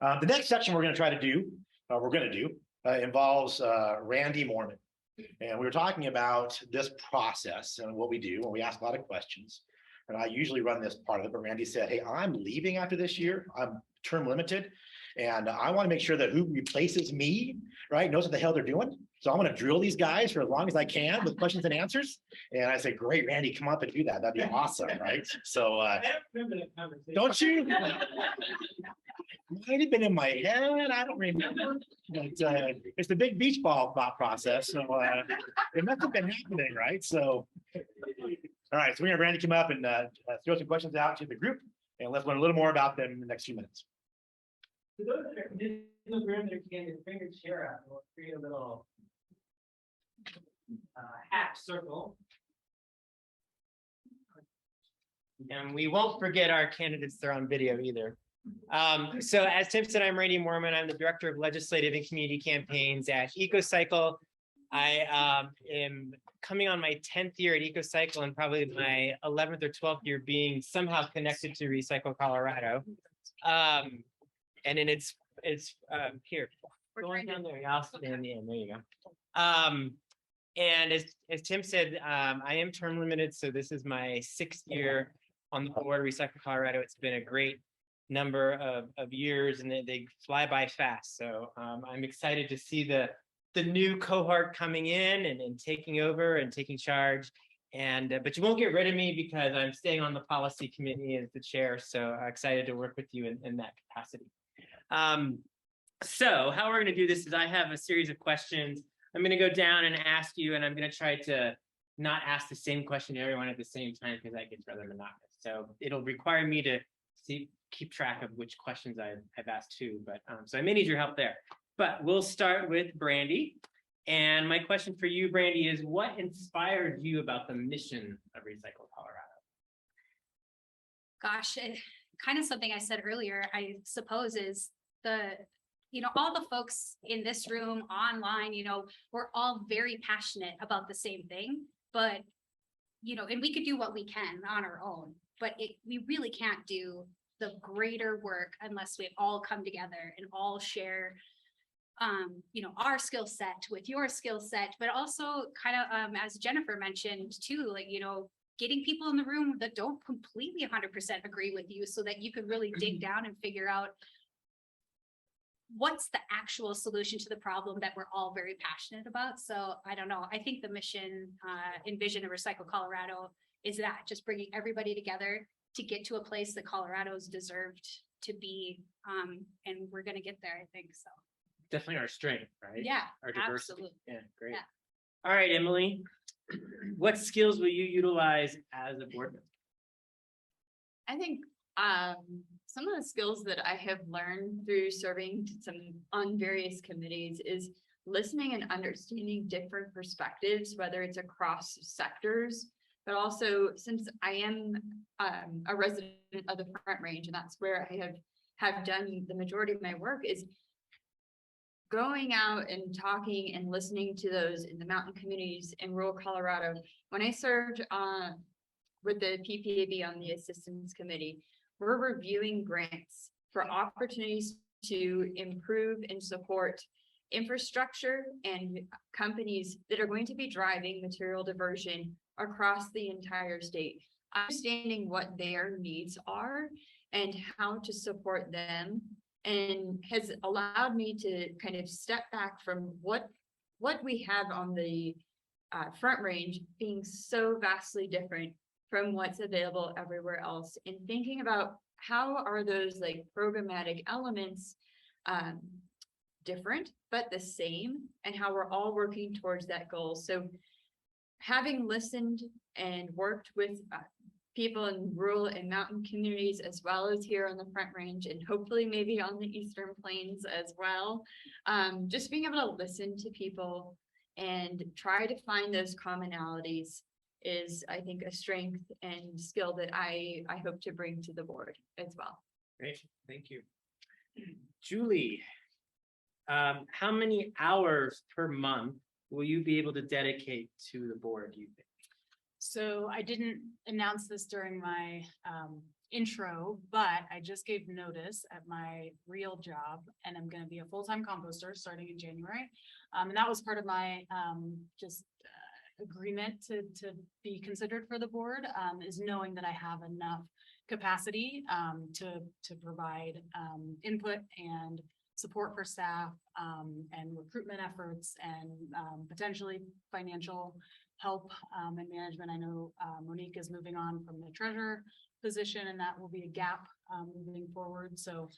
The next section we're going to do involves Randy Mormon. And we were talking about this process and what we do when we ask a lot of questions. And I usually run this part of it, but Randy said, hey, I'm leaving after this year. I'm term limited. And I want to make sure that who replaces me, right, knows what the hell they're doing. So I'm going to drill these guys for as long as I can with questions and answers. And I said, great, Randy, come up and do that. That'd be awesome, right? So don't you? Might have been in my head. I don't remember. But it's the big beach ball thought process. So it must have been happening, right? So, all right. So we're going to have Randy come up and throw some questions out to the group. And let's learn a little more about them in the next few minutes. For those that are in the room that can bring your chair out, we'll create a little hat circle. And we won't forget our candidates that are on video either. So as Tim said, I'm Randy Mormon. I'm the Director of Legislative and Community Campaigns at EcoCycle. I am coming on my 10th year at EcoCycle and probably my 11th or 12th year being somehow connected to Recycle Colorado. And then it's here. Going down there, I'll stand in the end. There you go. And as Tim said, I am term limited, so this is my 6th year on the board of Recycle Colorado. It's been a great number of years, and they fly by fast. So I'm excited to see the new cohort coming in and taking over and taking charge. And but you won't get rid of me because I'm staying on the policy committee as the chair. So excited to work with you in that capacity. So how we're going to do this is I have a series of questions. I'm going to go down and ask you, and I'm going to try to not ask the same question to everyone at the same time because that gets rather monotonous. So it'll require me to keep track of which questions I've asked too. But so I may need your help there. But we'll start with Brandy. And my question for you, Brandy, is what inspired you about the mission of Recycle Colorado? Gosh, kind of something I said earlier, I suppose, is all the folks in this room, online, we're all very passionate about the same thing, but, and we could do what we can on our own, but we really can't do the greater work unless we all come together and all share, our skill set with your skill set, but also kind of, as Jennifer mentioned too, getting people in the room that don't completely 100% agree with you so that you can really dig down and figure out what's the actual solution to the problem that we're all very passionate about. So I don't know. I think the mission and vision of Recycle Colorado is that, just bringing everybody together to get to a place that Colorado's deserved to be. And we're going to get there, I think so. Definitely our strength, right? Yeah, our diversity. Absolutely. Yeah, great. Yeah. All right, Emily, what skills will you utilize as a board member? I think some of the skills that I have learned through serving on various committees is listening and understanding different perspectives, whether it's across sectors, but also since I am a resident of the Front Range, and that's where I have done the majority of my work, is going out and talking and listening to those in the mountain communities in rural Colorado. When I served with the PPAB on the assistance committee, we're reviewing grants for opportunities to improve and support infrastructure and companies that are going to be driving material diversion across the entire state. Understanding what their needs are and how to support them, and has allowed me to kind of step back from what we have on the Front Range being so vastly different from what's available everywhere else, and thinking about how are those programmatic elements different but the same, and how we're all working towards that goal. So having listened and worked with people in rural and mountain communities, as well as here on the Front Range, and hopefully maybe on the Eastern Plains as well. Just being able to listen to people and try to find those commonalities is, I think, a strength and skill that I hope to bring to the board as well. Great, thank you. Julie, how many hours per month will you be able to dedicate to the board, do you think? So I didn't announce this during my intro, but I just gave notice at my real job and I'm gonna be a full-time composter starting in January. And that was part of my agreement to be considered for the board, is knowing that I have enough capacity to provide input and support for staff and recruitment efforts and potentially financial help and management. I know Monique is moving on from the treasurer position, and that will be a gap moving forward. So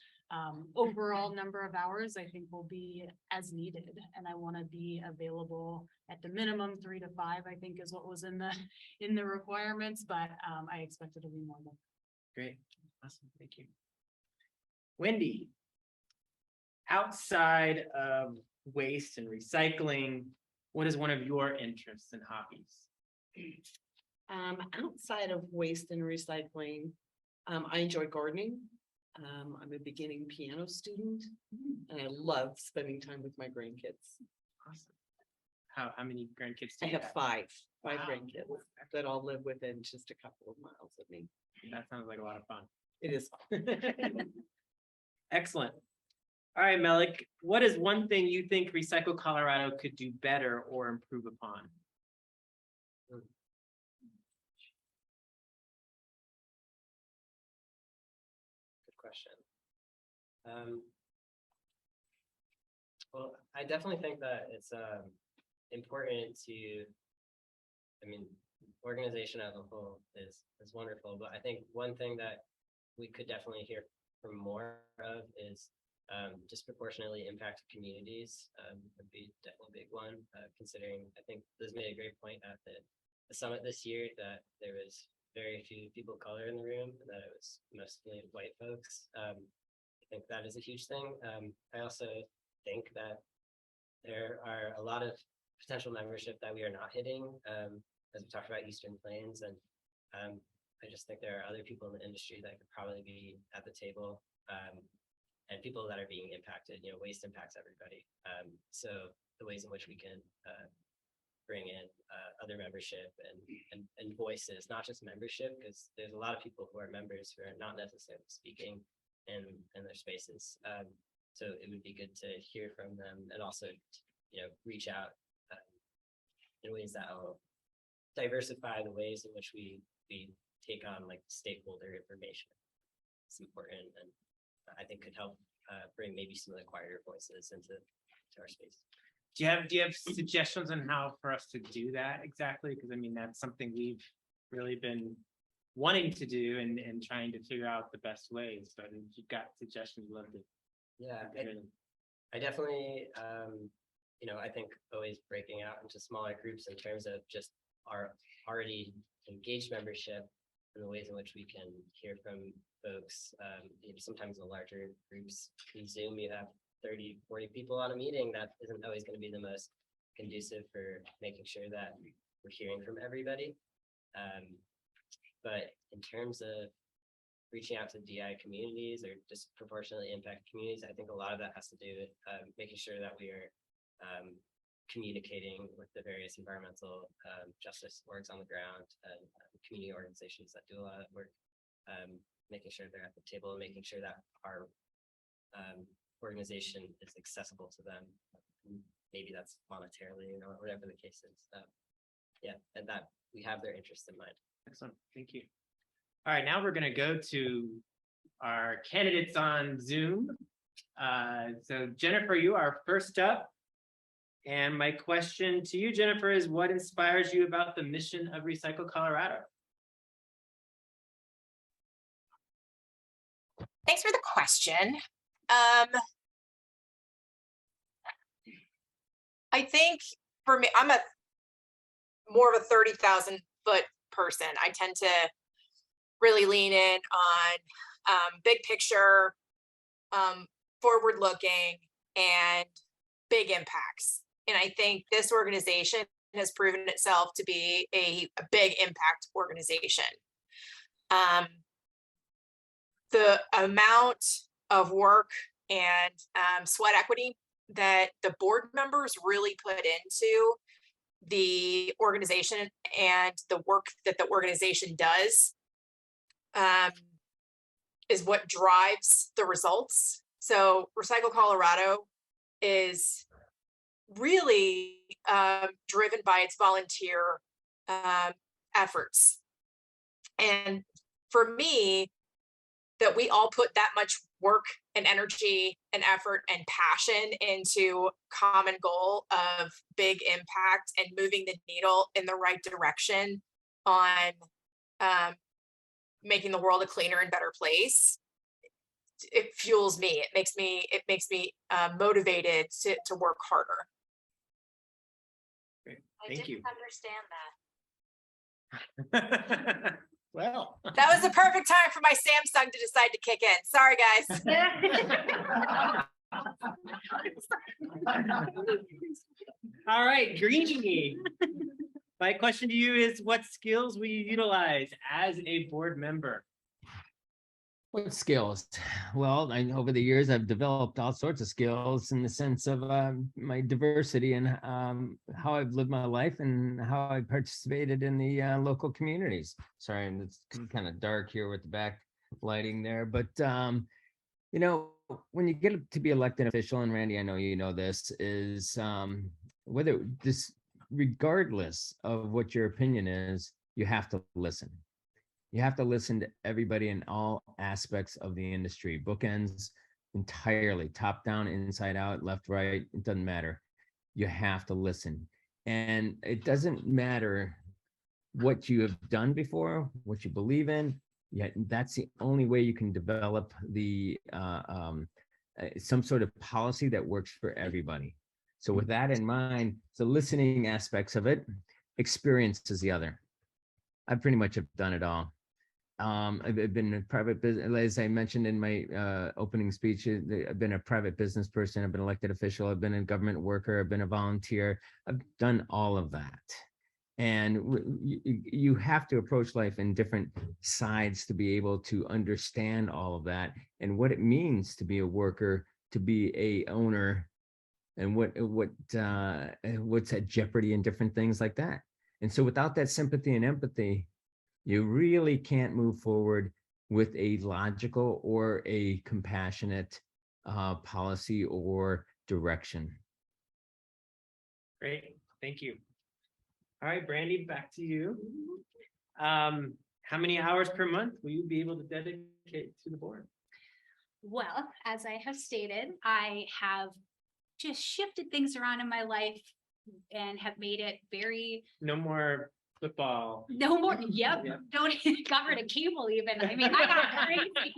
overall number of hours, I think, will be as needed, and I want to be available at the minimum 3 to 5, I think is what was in the requirements, but I expect it'll be more than. Great, awesome, thank you. Wendy, outside of waste and recycling, what is one of your interests and hobbies? Outside of waste and recycling, I enjoy gardening. I'm a beginning piano student and I love spending time with my grandkids. Awesome. How many grandkids I do you have five Wow. grandkids that all live within just a couple of miles of me. That sounds like a lot of fun. It is fun. Excellent. All right, Melik, what is one thing you think Recycle Colorado could do better or improve upon? Good question. Well, I definitely think that it's important to, I mean, organization as a whole is wonderful, but I think one thing that we could definitely hear from more of is disproportionately impacted communities would be definitely a big one, considering I think Liz made a great point at the summit this year that there was very few people of color in the room, and that it was mostly white folks. I think that is a huge thing. I also think that there are a lot of potential membership that we are not hitting, as we talked about Eastern Plains, and I just think there are other people in the industry that could probably be at the table, and people that are being impacted. You know, waste impacts everybody. So the ways in which we can bring in other membership and voices, not just membership, because there's a lot of people who are members who are not necessarily speaking in their spaces. So it would be good to hear from them and also, you know, reach out in ways that will diversify the ways in which we take on like stakeholder information. It's important, and I think could help bring maybe some of the quieter voices into our space. Do you have suggestions on how for us to do that exactly? Because I mean, that's something we've really been wanting to do and trying to figure out the best ways. So if you've got suggestions, love to. Yeah, I definitely, you know, I think always breaking out into smaller groups in terms of just our already engaged membership and the ways in which we can hear from folks. You know, sometimes in larger groups, in Zoom, you have 30, 40 people on a meeting. That isn't always going to be the most conducive for making sure that we're hearing from everybody. But in terms of reaching out to DI communities or disproportionately impacted communities, I think a lot of that has to do with making sure that we are communicating with the various environmental justice orgs on the ground and community organizations that do a lot of work, making sure they're at the table and making sure that our organization is accessible to them. Maybe that's monetarily, you know, whatever the case is. Yeah, and that we have their interests in mind. Excellent, thank you. All right, now we're going to go to our candidates on Zoom. So Jennifer, you are first up. And my question to you, Jennifer, is what inspires you about the mission of Recycle Colorado? Thanks for the question. I think for me, I'm more of a 30,000 foot person. I tend to really lean in on big picture, forward looking, and big impacts. And I think this organization has proven itself to be a big impact organization. The amount of work and sweat equity that the board members really put into the organization and the work that the organization does is what drives the results. So Recycle Colorado is really driven by its volunteer efforts. And for me, that we all put that much work and energy and effort and passion into common goal of big impact and moving the needle in the right direction on making the world a cleaner and better place. It fuels me. It makes me motivated to work harder. Great. I Thank you. didn't understand that. Well, That was the perfect time for my Samsung to decide to kick in. Sorry, guys. All right, Greenie. My question to you is, what skills will you utilize as a board member? What skills? Well, over the years, I've developed all sorts of skills in the sense of my diversity and how I've lived my life and how I participated in the local communities. Sorry, it's kind of dark here with the back lighting there, but you know, when you get to be elected official, and Randy, I know you know this, is whether this, regardless of what your opinion is, you have to listen. You have to listen to everybody in all aspects of the industry, bookends entirely, top down, inside out, left, right, it doesn't matter. You have to listen. And it doesn't matter what you have done before, what you believe in, yet that's the only way you can develop the some sort of policy that works for everybody. So with that in mind, the listening aspects of it, experience is the other. I pretty much have done it all. I've been in private business, as I mentioned in my opening speech. I've been a private business person. I've been elected official. I've been a government worker. I've been a volunteer. I've done all of that. And you have to approach life in different sides to be able to understand all of that and what it means to be a worker, to be a owner, and what's at jeopardy and different things like that. And so without that sympathy and empathy, you really can't move forward with a logical or a compassionate policy or direction. Great, thank you. All right, Brandy, back to you. How many hours per month will you be able to dedicate to the board? Well, as I have stated, I have just shifted things around in my life and have made it very, No more football. no more, yep, Yep. don't, got rid of cable even. I mean, I got crazy.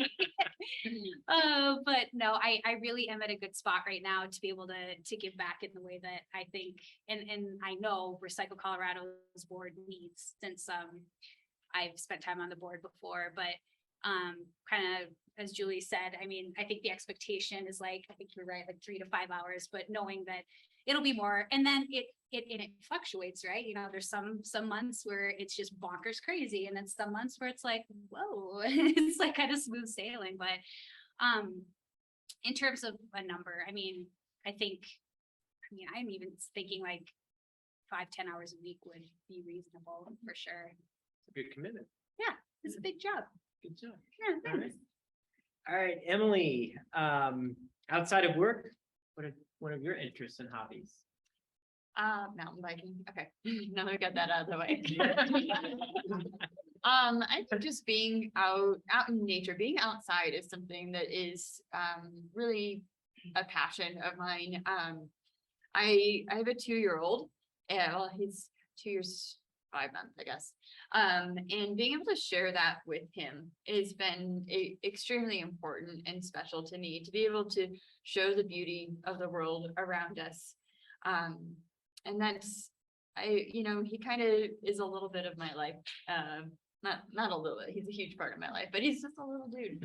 But no, I really am at a good spot right now to be able to give back in the way that I think, and I know Recycle Colorado's board needs, since I've spent time on the board before, but kind of, as Julie said, I mean, I think the expectation is like, I think you're right, like 3 to 5 hours, but knowing that it'll be more, and then it fluctuates, right? You know, there's some months where it's just bonkers crazy, and then some months where it's like, whoa, it's like kind of smooth sailing. But in terms of a number, I mean, I'm even thinking like 5-10 hours a week would be reasonable for sure. It's a good commitment. Yeah, it's a big job. Good job. Yeah, All right. thanks. All right, Emily, outside of work, what are one of your interests and hobbies? Mountain biking. Okay, now we got that out of the way. I think just being out in nature, being outside is something that is really a passion of mine. I have a 2-year-old, and well, he's 2 years 5 months, I guess. And being able to share that with him has been extremely important and special to me, to be able to show the beauty of the world around us. And that's, he kind of is a little bit of my life. Not a little bit, he's a huge part of my life, but he's just a little dude.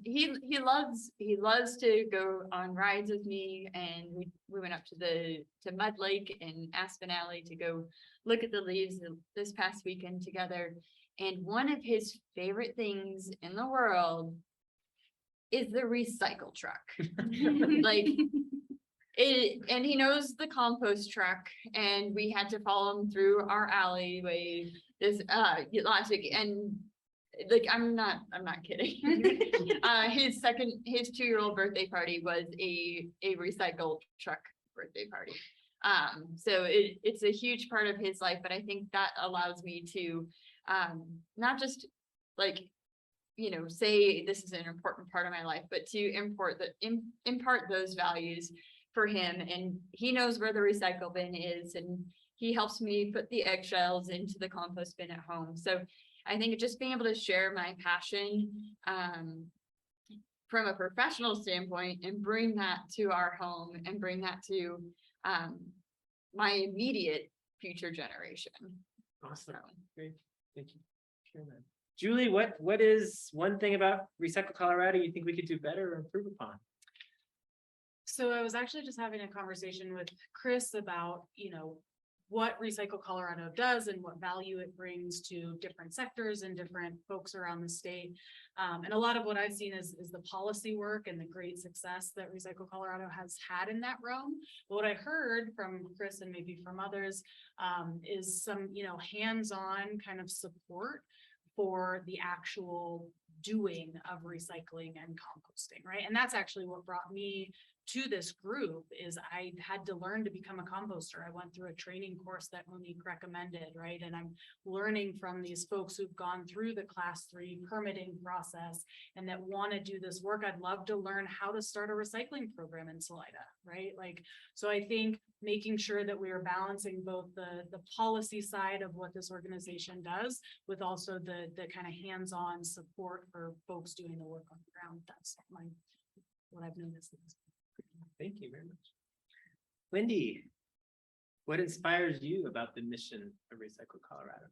He loves to go on rides with me, and we went up to Mud Lake and Aspen Alley to go look at the leaves this past weekend together. And one of his favorite things in the world is the recycle truck. Like, and he knows the compost truck, and we had to follow him through our alleyway. This logic, and like, I'm not kidding. His 2-year-old birthday party was a recycled truck birthday party. So it's a huge part of his life, but I think that allows me to, not just like, say this is an important part of my life, but to impart those values for him. And he knows where the recycle bin is, and he helps me put the eggshells into the compost bin at home. So I think just being able to share my passion, from a professional standpoint, and bring that to our home and bring that to, my immediate future generation. Awesome. Great. Thank you. for sharing that. Julie, what is one thing about Recycle Colorado you think we could do better or improve upon? So I was actually just having a conversation with Chris about, what Recycle Colorado does and what value it brings to different sectors and different folks around the state. And a lot of what I've seen is the policy work and the great success that Recycle Colorado has had in that realm. But what I heard from Chris and maybe from others, is some, hands-on kind of support for the actual doing of recycling and composting, right? And that's actually what brought me to this group. Is I had to learn to become a composter. I went through a training course that Monique recommended, right? And I'm learning from these folks who've gone through the class 3 permitting process and that want to do this work. I'd love to learn how to start a recycling program in Salida, right? So I think making sure that we are balancing both the policy side of what this organization does with also the kind of hands-on support for folks doing the work on the ground. That's what I've noticed. Thank you very much. Wendy, what inspires you about the mission of Recycle Colorado?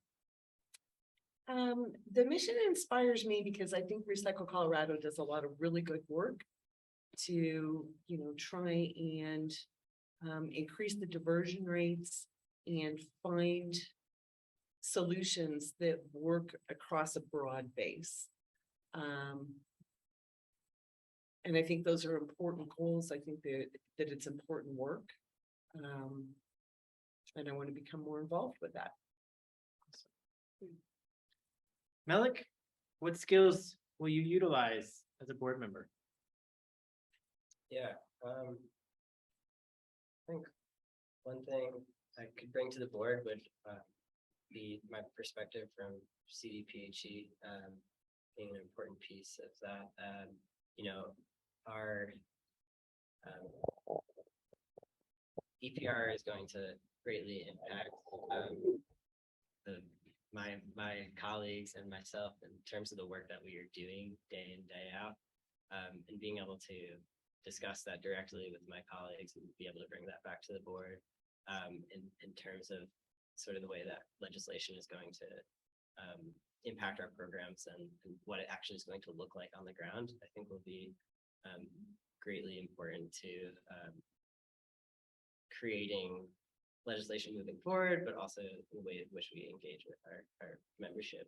The mission inspires me because I think Recycle Colorado does a lot of really good work to, try and increase the diversion rates and find solutions that work across a broad base. And I think those are important goals. I think that it's important work. And I want to become more involved with that. Melik, what skills will you utilize as a board member? Yeah, I think one thing I could bring to the board would be my perspective from CDPHE, being an important piece of that. Our EPR is going to greatly impact my colleagues and myself in terms of the work that we are doing day in, day out, and being able to discuss that directly with my colleagues and be able to bring that back to the board, in terms of sort of the way that legislation is going to impact our programs and what it actually is going to look like on the ground, I think will be greatly important to creating legislation moving forward, but also the way in which we engage with our membership,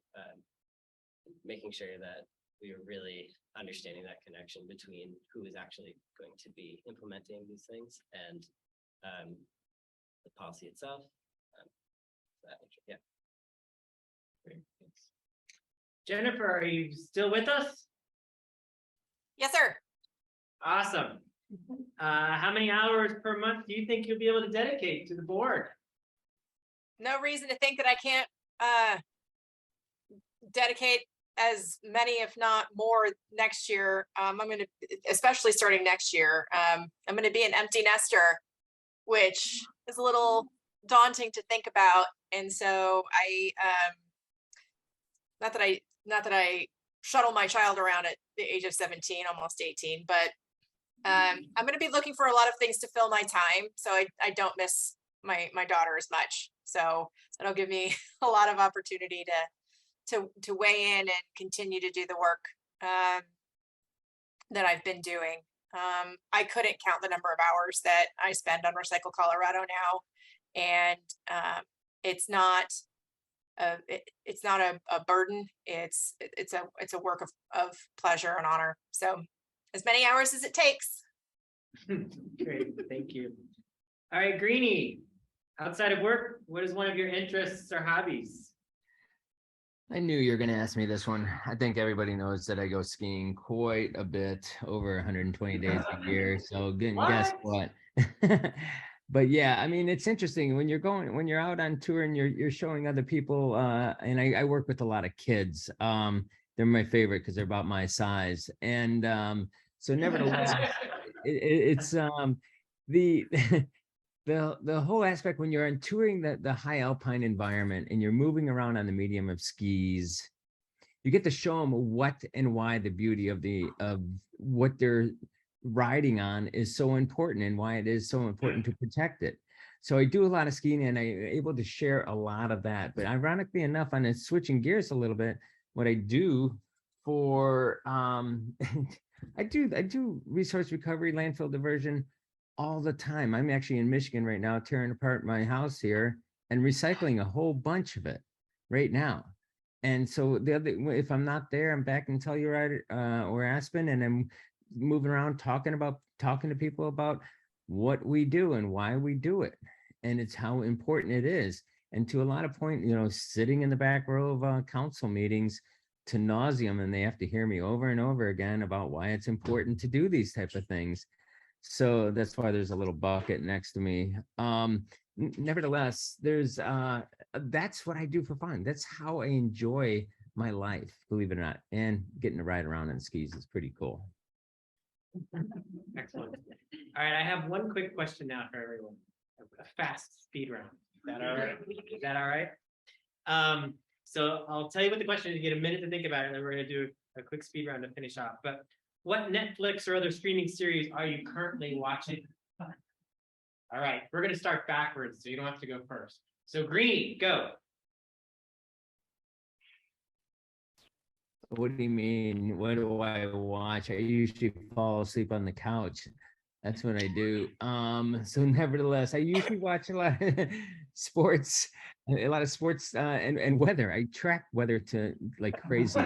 making sure that we are really understanding that connection between who is actually going to be implementing these things and the policy itself. Yeah. Great, thanks. Jennifer, are you still with us? Yes, sir. Awesome. How many hours per month do you think you'll be able to dedicate to the board? No reason to think that I can't dedicate as many, if not more, next year. I'm going to, especially starting next year, I'm going to be an empty nester, which is a little daunting to think about. And so not that I shuttle my child around at the age of 17, almost 18, but I'm going to be looking for a lot of things to fill my time, so I don't miss my daughter as much. So it'll give me a lot of opportunity to weigh in and continue to do the work that I've been doing. I couldn't count the number of hours that I spend on Recycle Colorado now, and it's not a burden. It's a work of pleasure and honor. So as many hours as it takes. Great, thank you. All right, Greenie, outside of work, what is one of your interests or hobbies? I knew you were going to ask me this one. I think everybody knows that I go skiing quite a bit, over 120 days a year. So guess what? But yeah, I mean, it's interesting when when you're out on tour and you're showing other people. And I work with a lot of kids. They're my favorite because they're about my size. And so nevertheless, it's the the whole aspect when you're on touring the high alpine environment and you're moving around on the medium of skis, you get to show them what and why the beauty of what they're riding on is so important and why it is so important to protect it. So I do a lot of skiing and I'm able to share a lot of that. But ironically enough, on switching gears a little bit, what I do for I do resource recovery, landfill diversion all the time. I'm actually in Michigan right now, tearing apart my house here and recycling a whole bunch of it right now. And so if I'm not there, I'm back in Telluride or Aspen, and I'm moving around talking to people about what we do and why we do it, and it's how important it is. And to a lot of point, sitting in the back row of council meetings to nauseum, and they have to hear me over and over again about why it's important to do these type of things. So that's why there's a little bucket next to me. Nevertheless, that's what I do for fun. That's how I enjoy my life, believe it or not. And getting to ride around on skis is pretty cool. Excellent. All right, I have one quick question now for everyone. A fast speed round. Is that all right? Is that all right? So I'll tell you what the question is. You get a minute to think about it, and then we're going to do a quick speed round to finish off. But what Netflix or other streaming series are you currently watching? All right, we're going to start backwards, so you don't have to go first. So Greenie, go. What do you mean? What do I watch? I usually fall asleep on the couch. That's what I do. So nevertheless, I usually watch a lot of sports, and weather. I track weather to like crazy.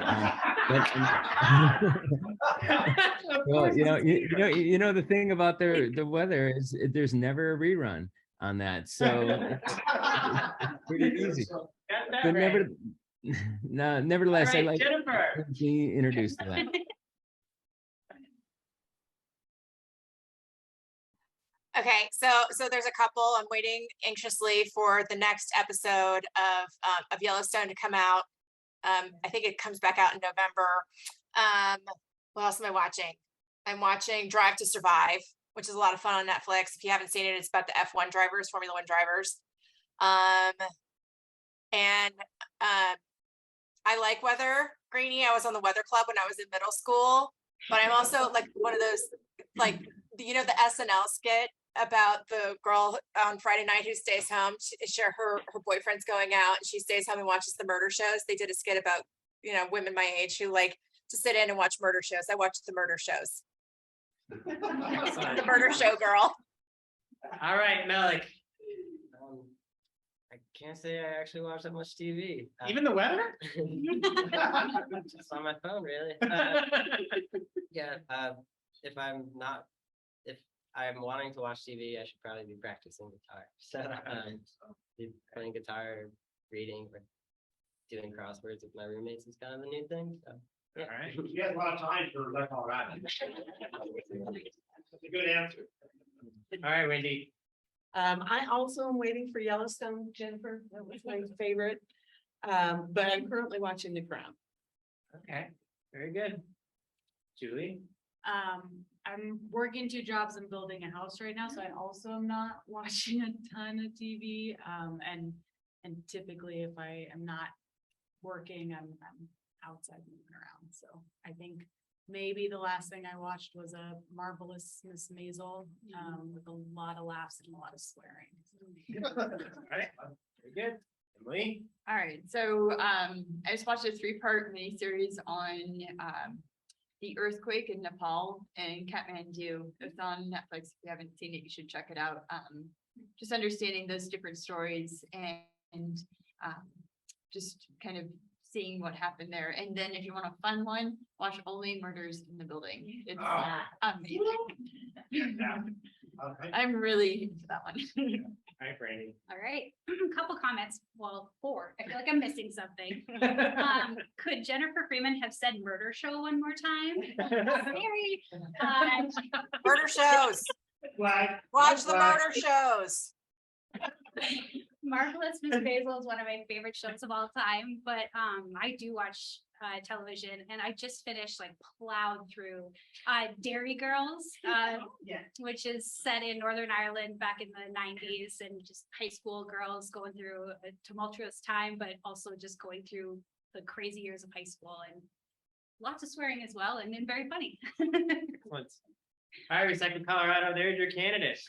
Well, you know the thing about the weather is there's never a rerun on that, so it's pretty easy. But nevertheless, I like Jennifer. being introduced to that. Okay, so there's a couple. I'm waiting anxiously for the next episode of Yellowstone to come out. I think it comes back out in November. What else am I watching? I'm watching Drive to Survive, which is a lot of fun on Netflix. If you haven't seen it, it's about the F1 drivers, Formula One drivers. I like weather, Greenie. I was on the weather club when I was in middle school, but I'm also like one of those, like, the SNL skit about the girl on Friday night who stays home. Her boyfriend's going out and she stays home and watches the murder shows. They did a skit about, women my age who like to sit in and watch murder shows. I watch the murder shows. The murder show girl. All right, Malik. I can't say I actually watch that much TV. Even the weather? Just on my phone, really. Yeah. If I'm wanting to watch TV, I should probably be practicing guitar. So be playing guitar, reading, or doing crosswords with my roommates is kind of the new thing. So All right. You have a lot of time for Red Colorado. That's a good answer. All right, Wendy. I also am waiting for Yellowstone, Jennifer. That was my favorite. But I'm currently watching The Crown. Okay, very good. Julie. I'm working 2 jobs and building a house right now, so I also am not watching a ton of TV. And typically if I am not working, I'm outside moving around. So I think maybe the last thing I watched was a Marvelous Miss Maisel, with a lot of laughs and a lot of swearing. All right, very good. Emily. All right, so I just watched a 3-part miniseries on the earthquake in Nepal and Kathmandu. It's on Netflix. If you haven't seen it, you should check it out. Just understanding those different stories and just kind of seeing what happened there. And then if you want a fun one, watch Only Murders in the Building. It's amazing. Okay. I'm really into that one. All right, Brandy. All right, couple comments. Well, 4. I feel like I'm missing something. Could Jennifer Freeman have said murder show one more time? Mary. Murder shows. Watch the murder shows. Marvelous Miss Basil is one of my favorite shows of all time, but I do watch television, and I just finished like plowed through Dairy Girls, which is set in Northern Ireland back in the 90s, and just high school girls going through a tumultuous time, but also just going through the crazy years of high school, and lots of swearing as well, and then very funny. Excellent. All right, Recycle Colorado, there's your candidate.